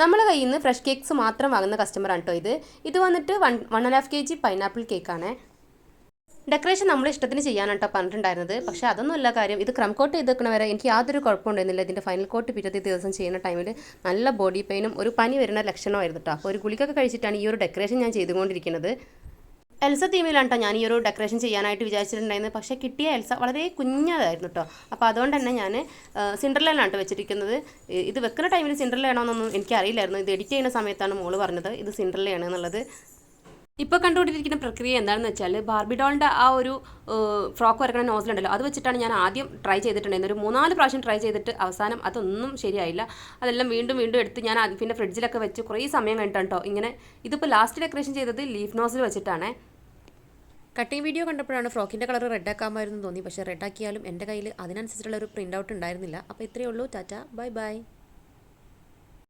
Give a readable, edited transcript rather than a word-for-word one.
നമ്മളെ കയ്യിൽ നിന്ന് ഫ്രഷ് കേക്ക്സ് മാത്രം വാങ്ങുന്ന കസ്റ്റമറാണ് കേട്ടോ ഇത് വന്നിട്ട് 1.5 kg പൈനാപ്പിൾ കേക്കാണ്. ഡെക്കറേഷൻ നമ്മുടെ ഇഷ്ടത്തിന് ചെയ്യാനാണ് കേട്ടോ പറഞ്ഞിട്ടുണ്ടായിരുന്നത്. പക്ഷേ അതൊന്നുമല്ല കാര്യം. ഇത് ക്രം കോട്ട് ചെയ്ത് വെക്കണ വരെ എനിക്ക് യാതൊരു കുഴപ്പമുണ്ടായിരുന്നില്ല. ഇതിൻ്റെ ഫൈനൽ കോട്ട് പിറ്റത്തെ ദിവസം ചെയ്യുന്ന ടൈമിൽ നല്ല ബോഡി പെയിനും ഒരു പനി വരുന്ന ലക്ഷണമായിരുന്നു കേട്ടോ. അപ്പോൾ ഒരു ഗുളികൊക്കെ കഴിച്ചിട്ടാണ് ഈ ഒരു ഡെക്കറേഷൻ ഞാൻ ചെയ്തുകൊണ്ടിരിക്കുന്നത്. എൽസ തീമിലാണ് കേട്ടോ ഞാൻ ഈ ഒരു ഡെക്കറേഷൻ ചെയ്യാനായിട്ട് വിചാരിച്ചിട്ടുണ്ടായിരുന്നത്. പക്ഷേ കിട്ടിയ എൽസ വളരെ കുഞ്ഞതായിരുന്നു കേട്ടോ. അപ്പോൾ അതുകൊണ്ട് തന്നെ ഞാൻ സിൻഡർലയിലാണ് കേട്ടോ വെച്ചിരിക്കുന്നത്. ഇത് വെക്കുന്ന ടൈമിൽ സിൻഡർലയാണോന്നൊന്നും എനിക്കറിയില്ലായിരുന്നു. ഇത് എഡിറ്റ് ചെയ്യുന്ന സമയത്താണ് മോള് പറഞ്ഞത് ഇത് സിൻഡർലയാണ് എന്നുള്ളത്. ഇപ്പോൾ കണ്ടുകൊണ്ടിരിക്കുന്ന പ്രക്രിയ എന്താണെന്ന് വെച്ചാൽ ബാർബി ഡോളിൻ്റെ ആ ഒരു ഫ്രോക്ക് വരക്കണ നോസിലുണ്ടല്ലോ അത് വെച്ചിട്ടാണ് ഞാൻ ആദ്യം ട്രൈ ചെയ്തിട്ടുണ്ടായിരുന്നത്. ഒരു 3-4 പ്രാവശ്യം ട്രൈ ചെയ്തിട്ട് അവസാനം അതൊന്നും ശരിയായില്ല. അതെല്ലാം വീണ്ടും എടുത്ത് ഞാൻ പിന്നെ ഫ്രിഡ്ജിലൊക്കെ വെച്ച് കുറേ സമയം കഴിഞ്ഞിട്ടാണ് കേട്ടോ ഇങ്ങനെ. ഇതിപ്പോൾ ലാസ്റ്റ് ഡെക്കറേഷൻ ചെയ്തത് ലീഫ് നോസിൽ വെച്ചിട്ടാണ്. കട്ടിങ് വീഡിയോ കണ്ടപ്പോഴാണ് ഫ്രോക്കിൻ്റെ കളർ റെഡാക്കാമായിരുന്നു തോന്നി. പക്ഷേ റെഡാക്കിയാലും എൻ്റെ കയ്യിൽ അതിനനുസരിച്ചുള്ള ഒരു പ്രിൻ്റ് ഔട്ട് ഉണ്ടായിരുന്നില്ല. അപ്പോൾ ഇത്രയേ ഉള്ളൂ. Tata, bye bye.